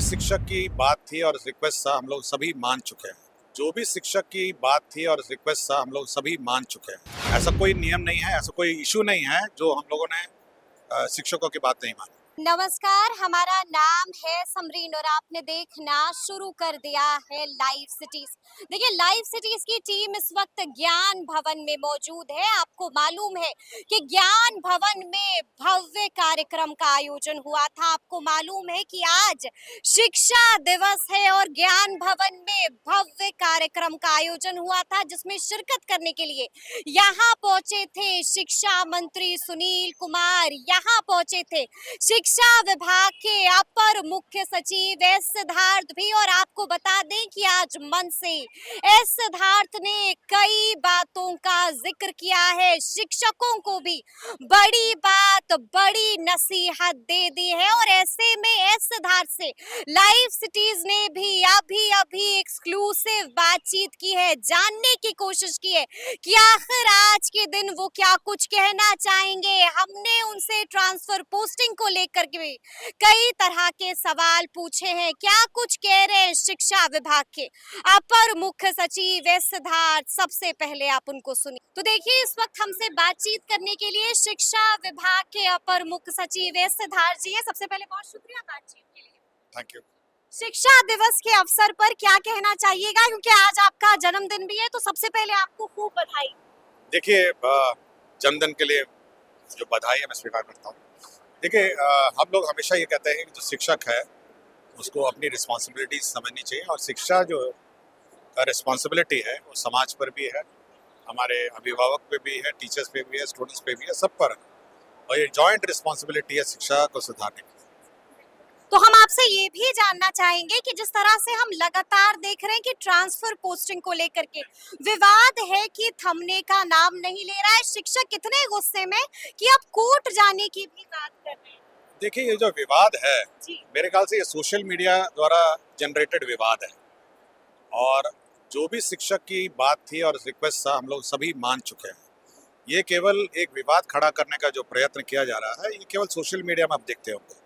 भी शिक्षक की बात थी और रिक्वेस्ट था हम लोग सभी मान चुके हैं। जो भी शिक्षक की बात थी और रिक्वेस्ट था हम लोग सभी मान चुके हैं। ऐसा कोई नियम नहीं है, ऐसा कोई इशू नहीं है जो हम लोगों ने शिक्षकों की बात नहीं मानी। नमस्कार, हमारा नाम है समरीन और आपने देखना शुरू कर दिया है लाइव सिटीज। देखिए, लाइव सिटीज की टीम इस वक्त ज्ञान भवन में मौजूद है। आपको मालूम है कि ज्ञान भवन में भव्य कार्यक्रम का आयोजन हुआ था। आपको मालूम है कि आज शिक्षा दिवस है और ज्ञान भवन में भव्य कार्यक्रम का आयोजन हुआ था, जिसमें शिरकत करने के लिए यहाँ पहुंचे थे शिक्षा मंत्री सुनील कुमार, यहाँ पहुंचे थे शिक्षा विभाग के अपर मुख्य सचिव एस सिद्धार्थ भी। और आपको बता दें कि आज मन से एस सिद्धार्थ ने कई बातों का जिक्र किया है, शिक्षकों को भी बड़ी बात, बड़ी नसीहत दे दी है। और ऐसे में एस सिद्धार्थ से लाइव सिटीज ने भी अभी एक्सक्लूसिव बातचीत की है, जानने की कोशिश की है कि आखिर आज के दिन वो क्या कुछ कहना चाहेंगे। हमने उनसे ट्रांसफर पोस्टिंग को लेकर के कई तरह के सवाल पूछे हैं, क्या कुछ कह रहे हैं शिक्षा विभाग के अपर मुख्य सचिव एस सिद्धार्थ। सबसे पहले आप उनको सुनिए। तो देखिए, इस वक्त हमसे बातचीत करने के लिए शिक्षा विभाग के अपर मुख्य सचिव एस सिद्धार्थ जी हैं। सबसे पहले बहुत शुक्रिया बातचीत के लिए। Thank you. शिक्षा दिवस के अवसर पर क्या कहना चाहिएगा, क्योंकि आज आपका जन्मदिन भी है, तो सबसे पहले आपको खूब बधाई। देखिए, जन्मदिन के लिए जो बधाई है मैं स्वीकार करता हूँ। देखिए, हम लोग हमेशा ये कहते हैं कि जो शिक्षक है उसको अपनी रिस्पॉन्सिबिलिटी समझनी चाहिए, और शिक्षा जो रिस्पॉन्सिबिलिटी है वो समाज पर भी है, हमारे अभिभावक पे भी है, टीचर्स पे भी है, स्टूडेंट्स पे भी है, सब पर है। और ये जॉइंट रिस्पॉन्सिबिलिटी है शिक्षा को सुधारने की। तो हम आपसे ये भी जानना चाहेंगे कि जिस तरह से हम लगातार देख रहे हैं कि ट्रांसफर पोस्टिंग को लेकर के विवाद है कि थमने का नाम नहीं ले रहा है, शिक्षक इतने गुस्से में कि अब कोर्ट जाने की भी बात कर रहे हैं। देखिए, ये जो विवाद है जी। मेरे ख्याल से ये सोशल मीडिया द्वारा जनरेटेड विवाद है, और जो भी शिक्षक की बात थी और रिक्वेस्ट था हम लोग सभी मान चुके हैं। ये केवल एक विवाद खड़ा करने का जो प्रयत्न किया जा रहा है, ये केवल सोशल मीडिया में आप देखते होंगे।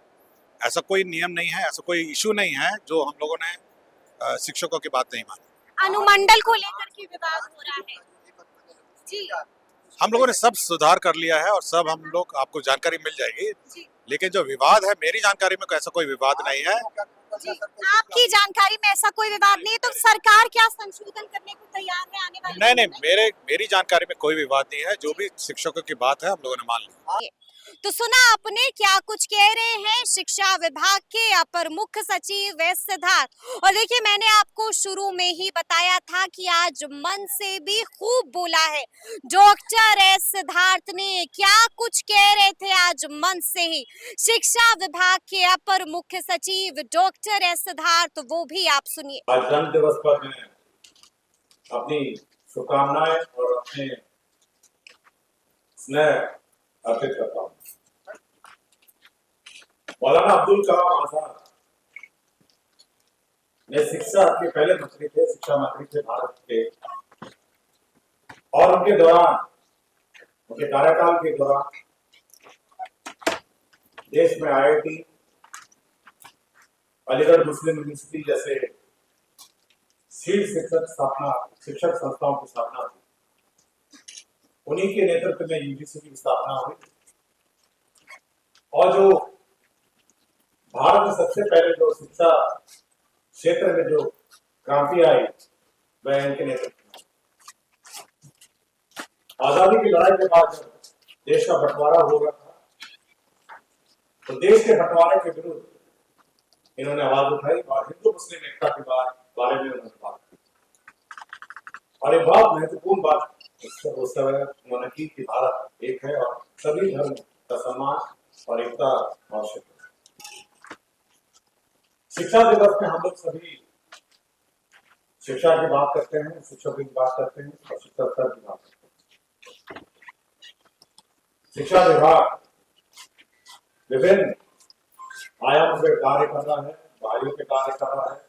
ऐसा कोई नियम नहीं है, ऐसा कोई इशू नहीं है जो हम लोगों ने शिक्षकों की बात नहीं मानी। अनुमंडल को लेकर के विवाद हो रहा है। जी। हम लोगों ने सब सुधार कर लिया है और सब हम लोग आपको जानकारी मिल जाएगी। जी। लेकिन जो विवाद है, मेरी जानकारी में ऐसा कोई विवाद नहीं है। जी, आपकी जानकारी में ऐसा कोई विवाद नहीं है, तो सरकार क्या संशोधन करने को तैयार है आने वाले नहीं, दिनों में? मेरी जानकारी में कोई विवाद नहीं है। जो भी शिक्षकों की बात है हम लोगों ने मान ली। तो सुना आपने क्या कुछ कह रहे हैं शिक्षा विभाग के अपर मुख्य सचिव एस सिद्धार्थ। और देखिए, मैंने आपको शुरू में ही बताया था कि आज मन से भी खूब बोला है डॉक्टर एस सिद्धार्थ ने। क्या कुछ कह रहे थे आज मन से ही शिक्षा विभाग के अपर मुख्य सचिव डॉक्टर एस सिद्धार्थ, वो भी आप सुनिए। आज जन्म दिवस पर मैं अपनी शुभकामनाएं और अपने स्नेह अर्पित करता हूँ। मौलाना अब्दुल कलाम आजाद ने शिक्षा के पहले मंत्री थे, शिक्षा मंत्री थे भारत के, और उनके दौरान, उनके कार्यकाल के दौरान देश में IIT, अलीगढ़ मुस्लिम यूनिवर्सिटी जैसे शीर्ष शिक्षक संस्थाओं की स्थापना हुई। उन्हीं के नेतृत्व में UGC की स्थापना हुई, और जो भारत में सबसे पहले जो शिक्षा क्षेत्र में जो क्रांति आई वह इनके नेतृत्व में। आजादी की लड़ाई के बाद जब देश का बंटवारा हो रहा था, तो देश के बंटवारे के विरुद्ध इन्होंने आवाज उठाई और हिंदू मुस्लिम एकता के बारे में उन्होंने बात की। और एक बहुत महत्वपूर्ण बात उस समय उन्होंने की कि भारत एक है और सभी धर्म का सम्मान और एकता आवश्यक है। शिक्षा दिवस में हम लोग सभी शिक्षा की बात करते हैं, शिक्षकों की बात करते हैं और शिक्षा स्तर की बात करते हैं। शिक्षा विभाग विभिन्न आयाम पे कार्य कर रहा है, बाहरियों पे कार्य कर रहा है,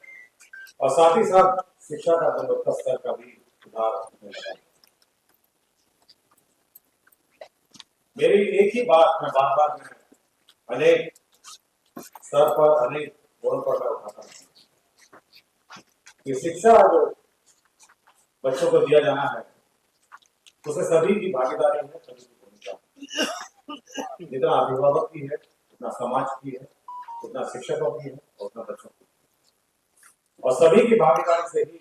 और साथ ही साथ शिक्षा का गुणवत्ता स्तर का भी सुधार होने लगा है। मेरी एक ही बात मैं बार बार अनेक स्तर पर, अनेक फोन पर मैं उठाता हूँ कि शिक्षा जो बच्चों को दिया जाना है उसमें सभी की भागीदारी है, सभी की भूमिका है। जितना अभिभावक की है, उतना समाज की है, उतना शिक्षकों की है और उतना बच्चों की है। और सभी की भागीदारी से ही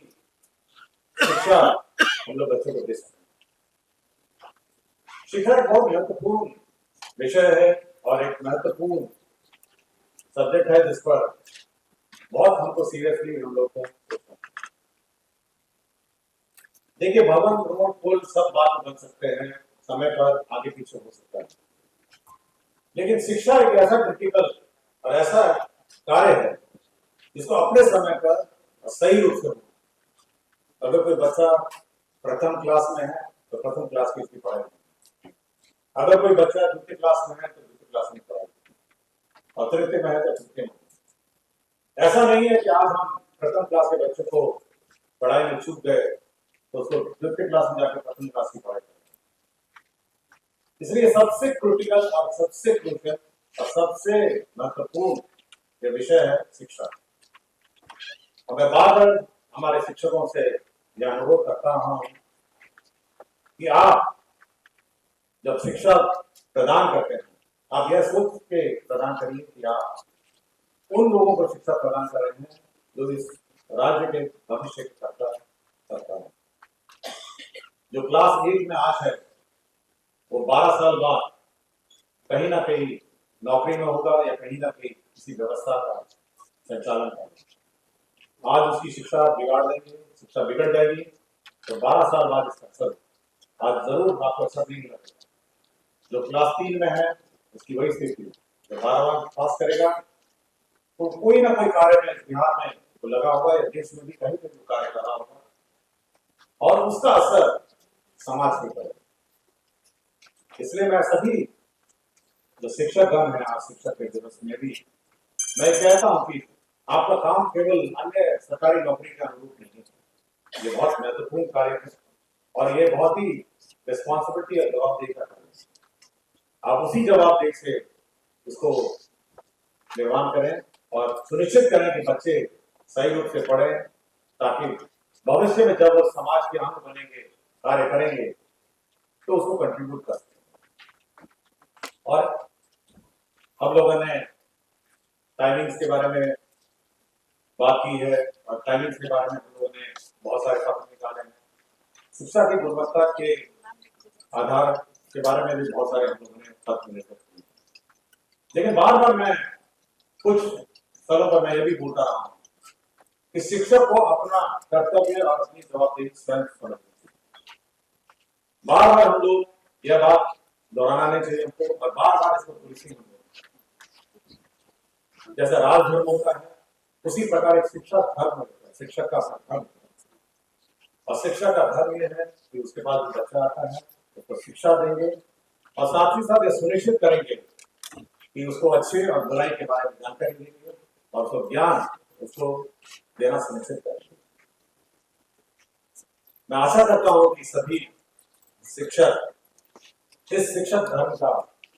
शिक्षा हम लोग बच्चों को दे सकते हैं। शिक्षा एक बहुत महत्वपूर्ण विषय है और एक महत्वपूर्ण सब्जेक्ट है जिस पर बहुत हमको सीरियसली हम लोग को देखिए, भवन, रोड, पुल सब बात बन सकते हैं, समय पर आगे पीछे हो सकता है, लेकिन शिक्षा एक ऐसा क्रिटिकल और ऐसा कार्य है जिसको अपने समय पर सही रूप से हो। अगर कोई बच्चा प्रथम क्लास में है तो प्रथम क्लास की उसकी पढ़ाई, अगर कोई बच्चा द्वितीय क्लास में है तो द्वितीय क्लास में पढ़ाई, और तृतीय में है तो तृतीय में। ऐसा नहीं है कि आज हम प्रथम क्लास के बच्चे को पढ़ाई में चूक गए तो उसको द्वितीय क्लास में जाकर प्रथम क्लास की पढ़ाई करें। इसलिए सबसे क्रिटिकल और सबसे क्रूशियल और सबसे महत्वपूर्ण ये विषय है शिक्षा। और मैं बार बार हमारे शिक्षकों से यह अनुरोध करता हूं कि आप जब शिक्षा प्रदान करते हैं, आप यह सोच के प्रदान करिए कि आप उन लोगों को शिक्षा प्रदान कर रहे हैं जो इस राज्य के भविष्य की करता है। जो क्लास 8 में आज है वो 12 साल बाद कहीं ना कहीं नौकरी में होगा या कहीं ना कहीं किसी व्यवस्था का संचालन करेगा। आज उसकी शिक्षा बिगाड़ देंगे, शिक्षा बिगड़ जाएगी तो 12 साल बाद इसका असर आज जरूर आपको असर नहीं लगेगा। जो क्लास 3 में है उसकी वही स्थिति, जब 12वां पास करेगा तो कोई ना कोई कार्य में बिहार में तो लगा होगा या देश में भी कहीं कहीं कार्य कर रहा होगा और उसका असर समाज पे पड़ेगा। इसलिए मैं सभी जो शिक्षक गण है आज शिक्षक के दिवस में भी मैं कहता हूं कि आपका काम केवल अन्य सरकारी नौकरी के अनुरूप नहीं है, ये बहुत महत्वपूर्ण कार्य है और ये बहुत ही रिस्पॉन्सिबिलिटी और जवाबदेही का कार्य है। आप उसी जवाबदेही से इसको निर्माण करें और सुनिश्चित करें कि बच्चे सही रूप से पढ़ें ताकि भविष्य में जब वो समाज के अंग बनेंगे, कार्य करेंगे तो उसको कंट्रीब्यूट कर सकें। और हम लोगों ने टाइमिंग्स के बारे में बात की है और टाइमिंग्स के बारे में हम लोगों ने बहुत सारे कदम निकाले हैं। शिक्षा की गुणवत्ता के आधार के बारे में भी बहुत सारे हम लोगों ने पत्र निर्गत किए, लेकिन बार बार मैं कुछ स्थलों पर मैं ये भी बोलता रहा हूं कि शिक्षक को अपना कर्तव्य और अपनी जवाबदेही स्वयं समझनी चाहिए। बार बार हम लोग यह बात दोहराना नहीं चाहिए हमको और बार बार इसको पुलिसिंग होनी चाहिए। जैसा राजधर्म होता है उसी प्रकार एक शिक्षा धर्म होता है, शिक्षक का धर्म होता है और शिक्षा का धर्म यह है कि उसके बाद बच्चा आता है उसको शिक्षा देंगे और साथ ही साथ ये सुनिश्चित करेंगे कि उसको अच्छे और बुराई के बारे में जानकारी देंगे और उसको ज्ञान उसको देना सुनिश्चित करेंगे। मैं आशा करता हूं कि सभी शिक्षक इस शिक्षक धर्म का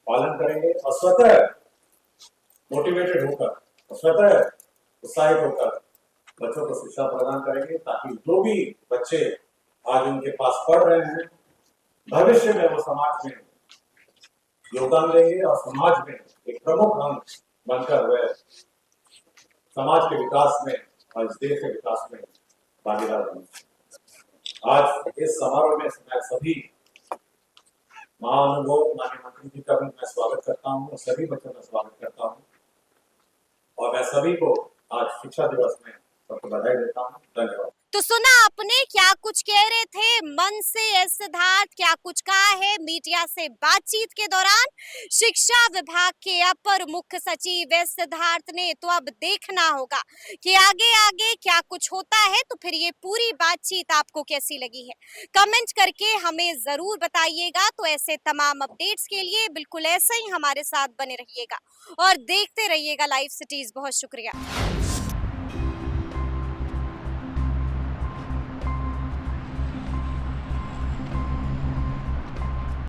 पालन करेंगे और स्वतः मोटिवेटेड होकर और स्वतः उत्साहित होकर बच्चों को शिक्षा प्रदान करेंगे ताकि जो भी बच्चे आज उनके पास पढ़ रहे हैं भविष्य में वो समाज में योगदान देंगे और समाज में एक प्रमुख अंग बनकर वह समाज के विकास में और इस देश के विकास में भागीदार बनेंगे। आज इस समारोह में मैं सभी महानुभाव माननीय मंत्री जी का भी मैं स्वागत करता हूँ और सभी बच्चों का स्वागत करता हूँ और मैं सभी को आज शिक्षा दिवस में सबको बधाई देता हूँ। धन्यवाद। तो सुना आपने क्या कुछ कह रहे थे मन से एस सिद्धार्थ, क्या कुछ कहा है मीडिया से बातचीत के दौरान शिक्षा विभाग के अपर मुख्य सचिव एस सिद्धार्थ ने। तो अब देखना होगा कि आगे आगे क्या कुछ होता है। तो फिर ये पूरी बातचीत आपको कैसी लगी है कमेंट करके हमें जरूर बताइएगा। तो ऐसे तमाम अपडेट्स के लिए बिल्कुल ऐसे ही हमारे साथ बने रहिएगा और देखते रहिएगा लाइव सिटीज। बहुत शुक्रिया।